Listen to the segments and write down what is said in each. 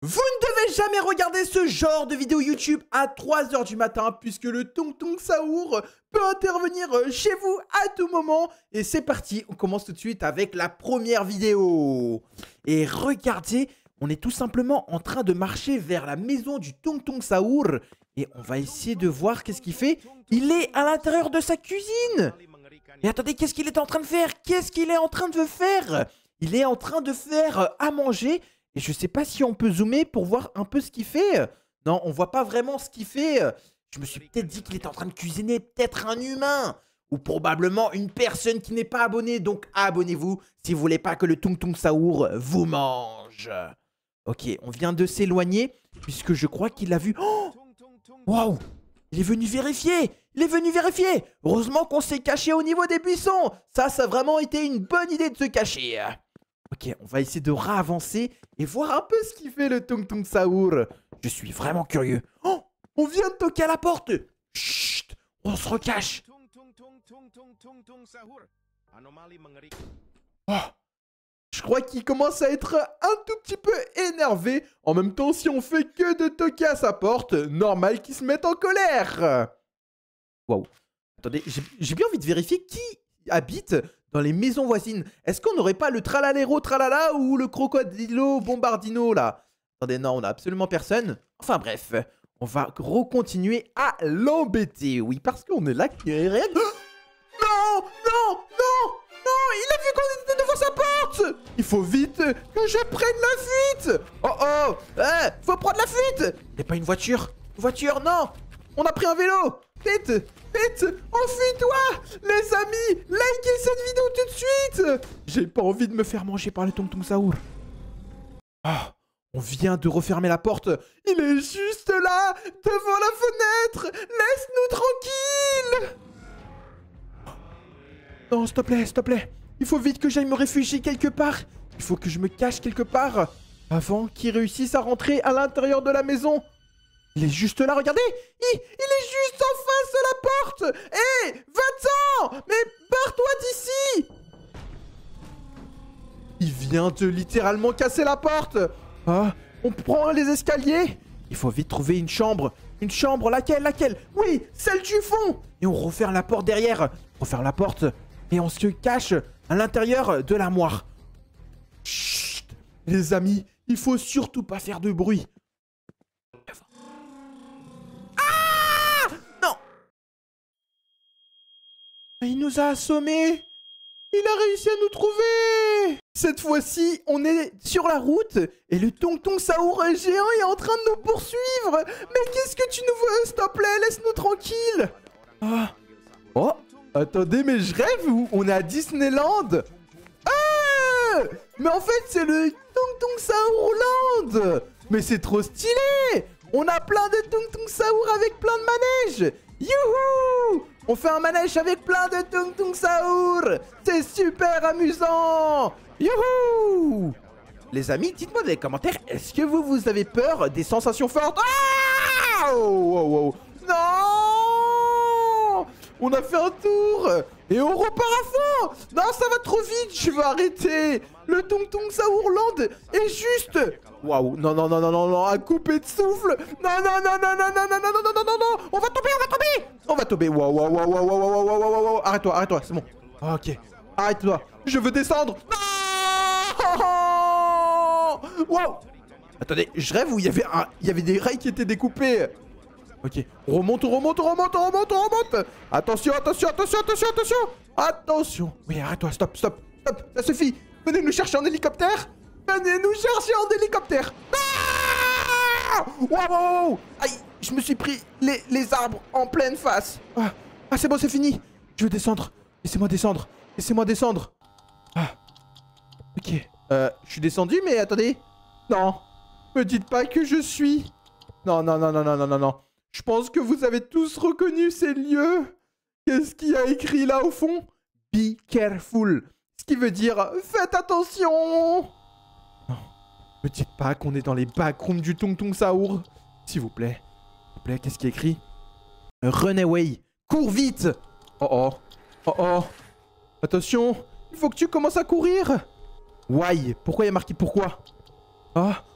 Vous ne devez jamais regarder ce genre de vidéo YouTube à 3 h du matin puisque le Tung Tung Sahur peut intervenir chez vous à tout moment. Et c'est parti, on commence tout de suite avec la première vidéo. Et regardez, on est tout simplement en train de marcher vers la maison du Tung Tung Sahur. Et on va essayer de voir qu'est-ce qu'il fait. Il est à l'intérieur de sa cuisine. Et attendez, qu'est-ce qu'il est en train de faire? Qu'est-ce qu'il est en train de faire? Il est en train de faire à manger. Et je sais pas si on peut zoomer pour voir un peu ce qu'il fait. Non, on voit pas vraiment ce qu'il fait. Je me suis peut-être dit qu'il était en train de cuisiner peut-être un humain. Ou probablement une personne qui n'est pas abonnée. Donc abonnez-vous si vous voulez pas que le Tung Tung Sahur vous mange. Ok, on vient de s'éloigner puisque je crois qu'il a vu... Oh! Waouh! Il est venu vérifier! Il est venu vérifier! Heureusement qu'on s'est caché au niveau des buissons! Ça a vraiment été une bonne idée de se cacher. Ok, on va essayer de réavancer et voir un peu ce qu'il fait le Tung Tung Sahur. Je suis vraiment curieux. Oh! On vient de toquer à la porte! Chut! On se recache! Oh! Je crois qu'il commence à être un tout petit peu énervé. En même temps, si on fait que de toquer à sa porte, normal qu'il se mette en colère. Waouh. Attendez, j'ai bien envie de vérifier qui habite dans les maisons voisines. Est-ce qu'on n'aurait pas le tralalero tralala ou le crocodilo bombardino là? Attendez, non, on n'a absolument personne. Enfin bref, on va recontinuer à l'embêter. Oui, parce qu'on est là. Non, non, non! Non, il a vu qu'on était devant sa porte! Il faut vite que je prenne la fuite! Oh oh! Faut prendre la fuite! Y'a pas une voiture? Une voiture, non! On a pris un vélo! Vite! Vite! Enfuis-toi! Les amis, likez cette vidéo tout de suite! J'ai pas envie de me faire manger par le Tung Tung Sahur. Ah! On vient de refermer la porte. Il est juste là, devant la fenêtre! Laisse-nous tranquilles! Non, s'il te plaît, s'il te plaît. Il faut vite que j'aille me réfugier quelque part. Il faut que je me cache quelque part avant qu'il réussisse à rentrer à l'intérieur de la maison. Il est juste là, regardez. Il est juste en face de la porte. Hé, va-t'en. Mais barre-toi d'ici. Il vient de littéralement casser la porte. Ah, on prend les escaliers. Il faut vite trouver une chambre. Une chambre, laquelle? Oui, celle du fond. Et on referme la porte derrière. On referme la porte. Et on se cache à l'intérieur de l'armoire. Chut! Les amis, il faut surtout pas faire de bruit. Ah! Non! Il nous a assommés. Il a réussi à nous trouver. Cette fois-ci, on est sur la route et le Tung Tung Sahur géant est en train de nous poursuivre. Mais qu'est-ce que tu nous veux? S'il te plaît, laisse-nous tranquille. Ah. Oh! Attendez, mais je rêve ou on est à Disneyland? Ah! Mais en fait, c'est le Tung Tung Sahurland! Mais c'est trop stylé! On a plein de Tung Tung Sahur avec plein de manèges! Youhou! On fait un manège avec plein de Tung Tung Sahur! C'est super amusant! Youhou! Les amis, dites-moi dans les commentaires, est-ce que vous avez peur des sensations fortes? Ah! Oh, oh, oh. Non! On a fait un tour et on repart à fond. Non, ça va trop vite, je veux arrêter. Le Tung Tung Sahurland est juste... Waouh, non, non, non, non, non, non, à couper de souffle. Non, non, non, non, non, non, non, non, non, non, non, non, on va tomber, on va tomber. On va tomber, waouh, waouh, waouh, waouh, waouh, waouh, waouh, waouh, waouh. Arrête-toi, c'est bon. Ok, arrête-toi, je veux descendre. Non. Waouh. Attendez, je rêve où il y avait des rails qui étaient découpés. Ok, on remonte. Attention. Attention. Oui, arrête-toi, stop. Ça suffit. Venez nous chercher en hélicoptère. Ah! Wow. Aïe, je me suis pris les arbres en pleine face. Ah, c'est bon, c'est fini. Je veux descendre. Laissez-moi descendre. Ah, ok. Je suis descendu, mais attendez. Non. Me dites pas que je suis... Non. Je pense que vous avez tous reconnu ces lieux. Qu'est-ce qu'il y a écrit là au fond? Be careful. Ce qui veut dire faites attention. Non. Ne dites pas qu'on est dans les backrooms du Tung Tung Sahur. S'il vous plaît. Qu'est-ce qui est écrit? Run away. Cours vite. Oh. Attention. Il faut que tu commences à courir. Why? Pourquoi il y a marqué pourquoi? Ah.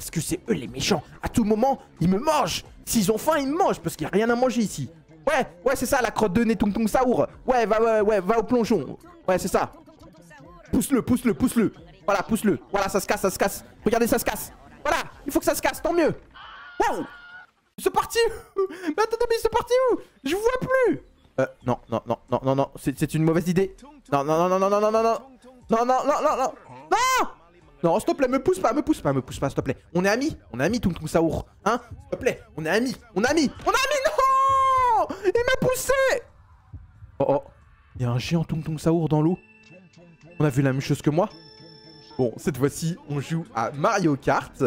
Parce que c'est eux les méchants. À tout moment, ils me mangent. S'ils ont faim, ils me mangent parce qu'il n'y a rien à manger ici. Ouais, c'est ça la crotte de nez Tung Tung Saour. Ouais, va au plongeon. Ouais, c'est ça. Pousse-le. Voilà, pousse-le. Voilà, ça se casse. Regardez, ça se casse. Voilà, il faut que ça se casse, tant mieux. Waouh. C'est parti. Mais attendez, mais c'est parti où? Je vois plus. Non. C'est une mauvaise idée. Non. Non, s'il te plaît, me pousse pas, s'il te plaît. On est amis, Tung Tung Saour. Hein? S'il te plaît, on est amis. Non! Il m'a poussé. Oh. Il y a un géant Tung Tung Saour dans l'eau. On a vu la même chose que moi. Bon, cette fois-ci, on joue à Mario Kart.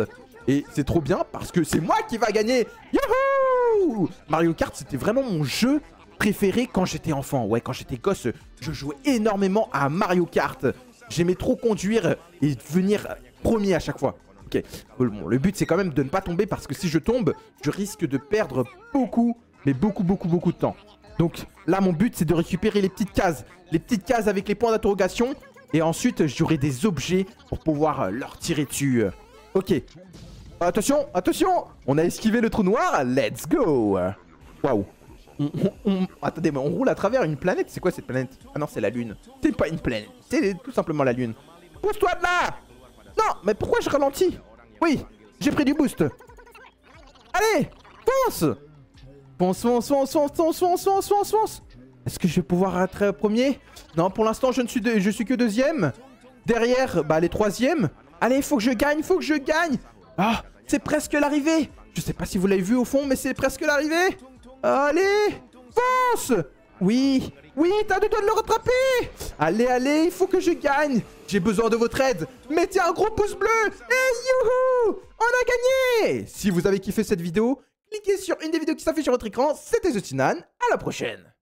Et c'est trop bien parce que c'est moi qui va gagner. Youhou! Mario Kart, c'était vraiment mon jeu préféré quand j'étais enfant. Ouais, quand j'étais gosse, je jouais énormément à Mario Kart. J'aimais trop conduire et devenir premier à chaque fois. Ok, bon, le but c'est quand même de ne pas tomber parce que si je tombe, je risque de perdre beaucoup de temps. Donc là, mon but c'est de récupérer les petites cases. Les petites cases avec les points d'interrogation. Et ensuite, j'aurai des objets pour pouvoir leur tirer dessus. Ok. Attention. On a esquivé le trou noir. Let's go. Waouh. Attendez, mais on roule à travers une planète. C'est quoi cette planète? Ah non, c'est la Lune. C'est pas une planète. C'est tout simplement la Lune. Pousse-toi de là. Non, mais pourquoi je ralentis? Oui, j'ai pris du boost. Allez, fonce. Fonce. Est-ce que je vais pouvoir être premier? Non, pour l'instant, je suis que deuxième. Derrière, les troisièmes. Allez, faut que je gagne. Ah, c'est presque l'arrivée. Je sais pas si vous l'avez vu au fond, mais c'est presque l'arrivée. Allez, fonce. Oui, t'as deux doigts de le rattraper. Allez, il faut que je gagne. J'ai besoin de votre aide. Mettez un gros pouce bleu. Et youhou, on a gagné. Si vous avez kiffé cette vidéo, cliquez sur une des vidéos qui s'affichent sur votre écran. C'était TheTinan. À la prochaine.